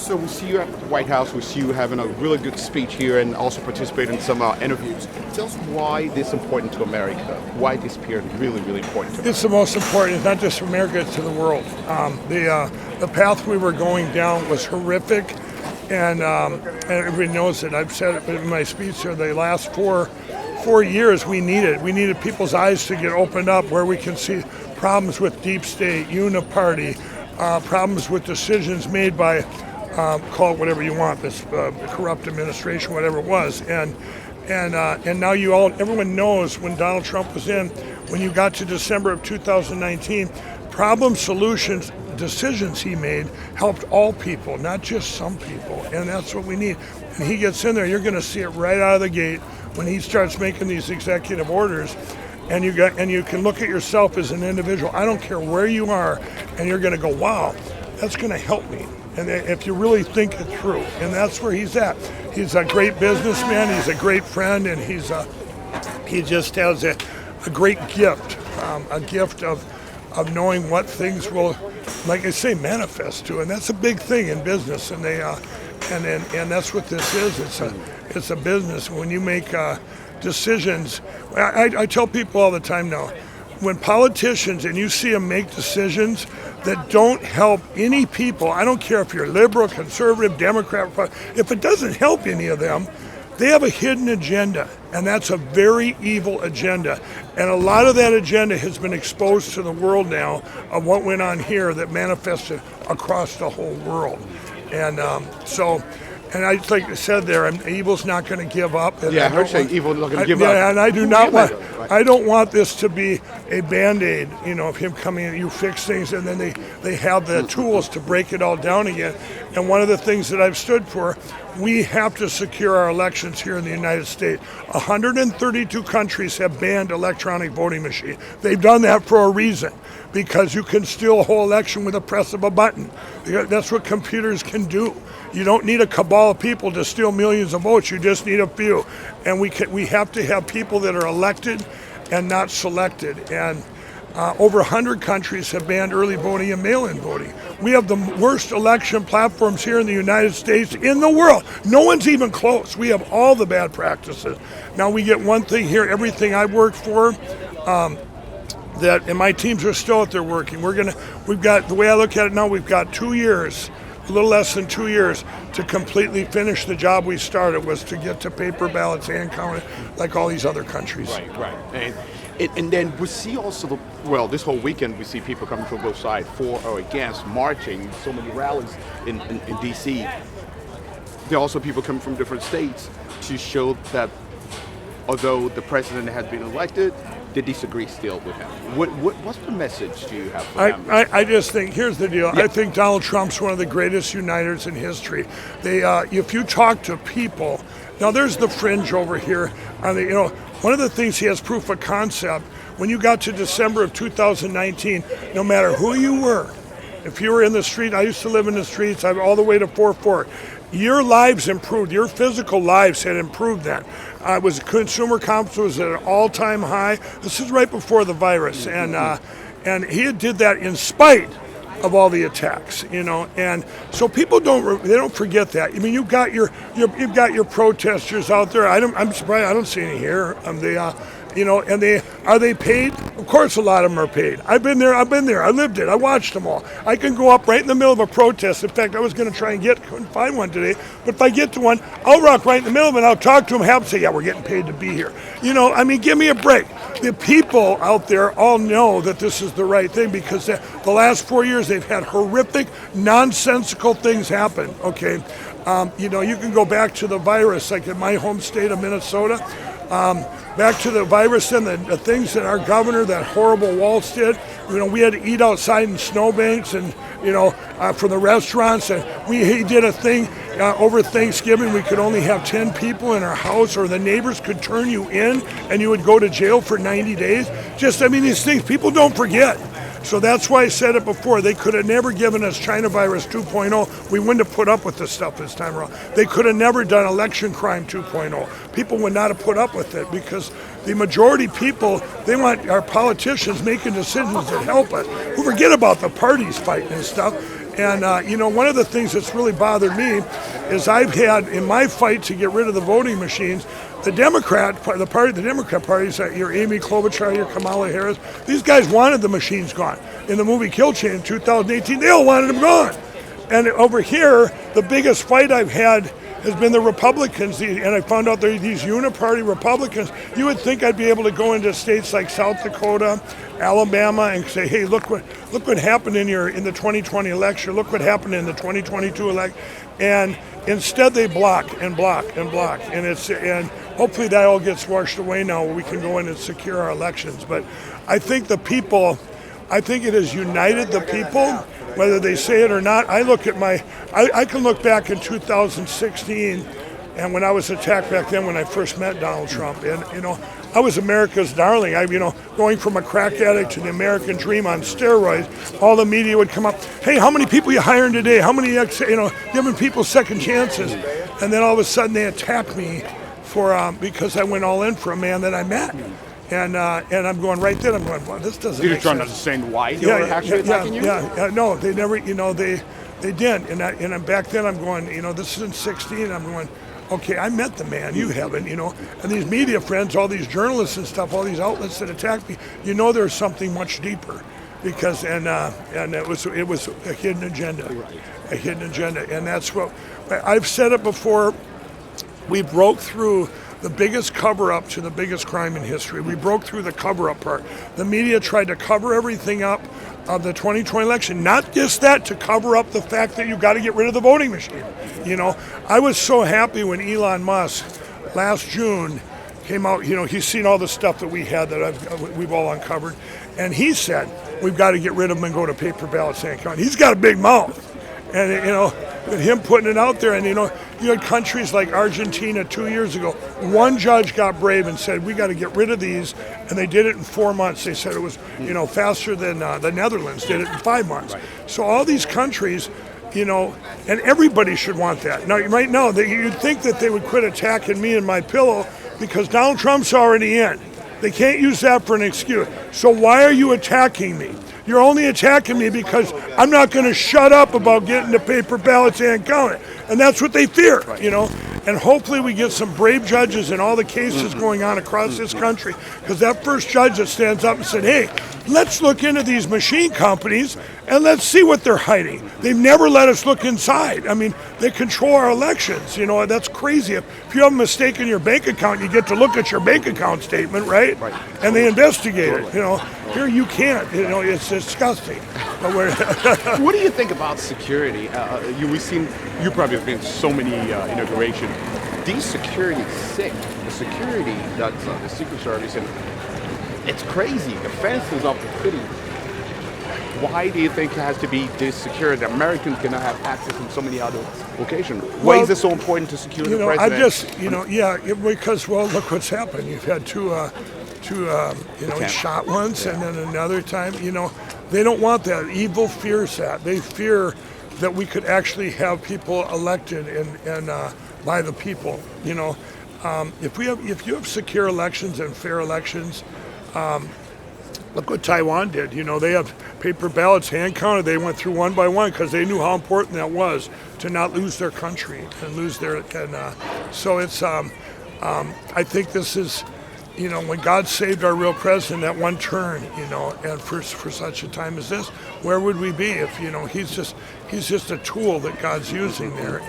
So we see you at the White House. We see you having a really good speech here and also participating in some interviews. Tell us why this is important to America. Why this period is really, really important to America. It's the most important. It's not just for America, it's to the world. The path we were going down was horrific, and everybody knows it. I've said it in my speech here. The last four years we needed people's eyes to get opened up where we can see problems with deep state, uniparty, problems with decisions made by, call it whatever you want, this corrupt administration, whatever it was, and now everyone knows when Donald Trump was in, when you got to December of 2019, problem solutions, decisions he made helped all people, not just some people, and that's what we need. And he gets in there, you're going to see it right out of the gate when he starts making these executive orders, and you can look at yourself as an individual. I don't care where you are, and you're going to go, wow, that's going to help me. And if you really think it through, and that's where he's at. He's a great businessman. He's a great friend, and he just has a great gift, a gift of knowing what things will, like I say, manifest to, and that's a big thing in business. And and that's what this is. It's a business. When you make decisions, I tell people all the time now, when politicians and you see them make decisions that don't help any people, I don't care if you're liberal, conservative, Democrat, if it doesn't help any of them, they have a hidden agenda, and that's a very evil agenda. And a lot of that agenda has been exposed to the world now of what went on here that manifested across the whole world. And and I like I said there, evil's not going to give up. And I heard say evil's not going to give up. Yeah, and I do not want. I don't want this to be a Band-Aid, of him coming in. You fix things, and then they have the tools to break it all down again. And one of the things that I've stood for, we have to secure our elections here in the United States. 132 countries have banned electronic voting machines. They've done that for a reason, because you can steal a whole election with a press of a button. That's what computers can do. You don't need a cabal of people to steal millions of votes. You just need a few. And we have to have people that are elected and not selected. And over 100 countries have banned early voting and mail-in voting. We have the worst election platforms here in the United States in the world. No one's even close. We have all the bad practices. Now we get one thing here, everything I've worked for, and my teams are still out there working. We've got, the way I look at it now, we've got 2 years, a little less than 2 years to completely finish the job we started, was to get to paper ballots and count like all these other countries. Right. And then we see also, this whole weekend we see people coming from both sides, for or against, marching, so many rallies in D.C. There are also people coming from different states to show that although the president has been elected, they disagree still with him. What's the message do you have for them? I just think, here's the deal. Yeah. I think Donald Trump's one of the greatest uniters in history. If you talk to people, now there's the fringe over here. One of the things, he has proof of concept. When you got to December of 2019, no matter who you were, if you were in the street, I used to live in the streets, all the way to 4-4. Your lives improved. Your physical lives had improved then. Consumer confidence was at an all-time high. This is right before the virus, and he did that in spite of all the attacks, and so people don't forget that. I mean, you've got your protesters out there. I'm surprised I don't see any here. Are they paid? Of course, a lot of them are paid. I've been there. I lived it. I watched them all. I can go up right in the middle of a protest. In fact, I was going to try and couldn't find one today. But if I get to one, I'll rock right in the middle of it. I'll talk to them, have them say, yeah, we're getting paid to be here. Give me a break. The people out there all know that this is the right thing, because the last 4 years they've had horrific, nonsensical things happen. Okay, you can go back to the virus, like in my home state of Minnesota. Back to the virus and the things that our governor, that horrible Waltz did. We had to eat outside in snowbanks and, from the restaurants. And he did a thing over Thanksgiving. We could only have 10 people in our house, or the neighbors could turn you in and you would go to jail for 90 days. These things people don't forget. So that's why I said it before. They could have never given us China virus 2.0. We wouldn't have put up with this stuff this time around. They could have never done election crime 2.0. People would not have put up with it, because the majority people, they want our politicians making decisions that help us. We forget about the parties fighting and stuff. And one of the things that's really bothered me is I've had in my fight to get rid of the voting machines, the Democrat parties, your Amy Klobuchar, your Kamala Harris, these guys wanted the machines gone. In the movie Kill Chain in 2018, they all wanted them gone. And over here, the biggest fight I've had has been the Republicans, and I found out they're these uniparty Republicans. You would think I'd be able to go into states like South Dakota, Alabama, and say, hey, look what happened in the 2020 election. Look what happened in the 2022 election. And instead, they block and block and block, and hopefully that all gets washed away now, where we can go in and secure our elections. But I think it has united the people, whether they say it or not. I can look back in 2016, and when I was attacked back then, when I first met Donald Trump, and I was America's darling. Going from a crack addict to the American dream on steroids, all the media would come up, hey, how many people you hiring today? How many, giving people second chances? And then all of a sudden they attack me because I went all in for a man that I met. And I'm going right then. I'm going, well, this doesn't make sense. You're trying to understand why they were actually attacking you? No, they never, they didn't. And I'm back then, I'm going, this is in 16. I'm going, okay, I met the man. You haven't, And these media friends, all these journalists and stuff, all these outlets that attack me, there's something much deeper, because and it was a hidden agenda, a hidden agenda, and that's what I've said it before. We broke through the biggest cover-up to the biggest crime in history. We broke through the cover-up part. The media tried to cover everything up of the 2020 election, not just that, to cover up the fact that you've got to get rid of the voting machine. I was so happy when Elon Musk last June came out. He's seen all the stuff that we had that we've all uncovered, and he said we've got to get rid of them and go to paper ballots and count. He's got a big mouth, and with him putting it out there, and you had countries like Argentina 2 years ago. One judge got brave and said, we got to get rid of these, and they did it in 4 months. They said it was faster than the Netherlands did it in 5 months. Right. So all these countries, and everybody should want that. Now, right now, you'd think that they would quit attacking me and my pillow because Donald Trump's already in. They can't use that for an excuse. So why are you attacking me? You're only attacking me because I'm not going to shut up about getting the paper ballots and counting. And that's what they fear, And hopefully we get some brave judges in all the cases going on across this country. Because that first judge that stands up and said, hey, let's look into these machine companies and let's see what they're hiding. They've never let us look inside. I mean, they control our elections. That's crazy. If you have a mistake in your bank account, you get to look at your bank account statement, right? And they investigate it, Here you can't. It's disgusting. What do you think about security? You probably have been to so many inaugurations. These security sick. The security that's the Secret Service, and it's crazy. The fences of the city. Why do you think it has to be this secure? The Americans cannot have access in so many other locations. Why is it so important to secure the president? Because look what's happened. You've had two he shot once, and then another time. They don't want that. Evil fears that. They fear that we could actually have people elected and by the people. If you have secure elections and fair elections. Look what Taiwan did. They have paper ballots hand counted. They went through one by one because they knew how important that was to not lose their country and lose their. So it's. I think this is, when God saved our real president that one turn, and for such a time as this, where would we be if he's just a tool that God's using there,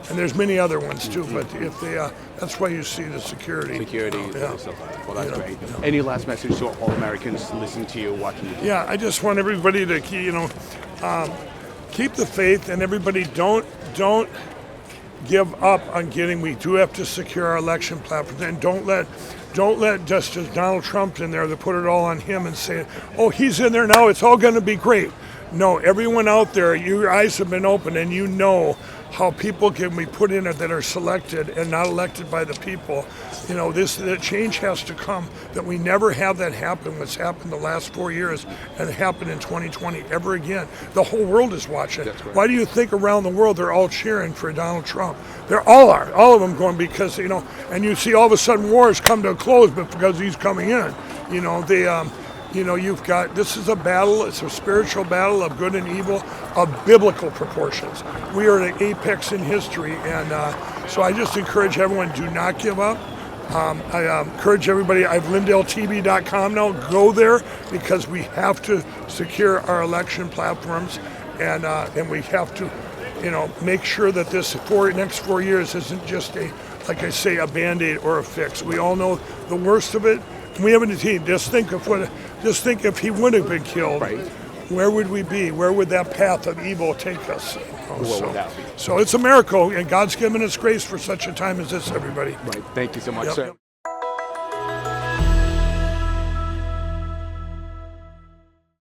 and there's many other ones too. But if they, that's why you see the security. Well, that's great. Any last message to all Americans listening to you, watching you? Yeah, I just want everybody to keep the faith, and everybody don't give up on getting. We do have to secure our election platform, and don't let just as Donald Trump in there to put it all on him and say, oh, he's in there now, it's all going to be great. No, everyone out there, your eyes have been opened, and how people can be put in it that are selected and not elected by the people. The change has to come, that we never have that happen, what's happened the last 4 years, and it happened in 2020 ever again. The whole world is watching. Why do you think around the world they're all cheering for Donald Trump? All of them going because, and you see all of a sudden wars come to a close, but because he's coming in. You know, you've got, this is a battle, it's a spiritual battle of good and evil of biblical proportions. We are at an apex in history, and so I just encourage everyone, do not give up. I encourage everybody, I have LindellTV.com now, go there, because we have to secure our election platforms, and we have to, you know, make sure that this next 4 years isn't just a, like I say, a Band-Aid or a fix. We all know the worst of it. We have a team. Just think if he would have been killed, Right. where would we be? Where would that path of evil take us? Where would that be? So it's a miracle, and God's given us grace for such a time as this, everybody. Right. Thank you so much, Yep. sir.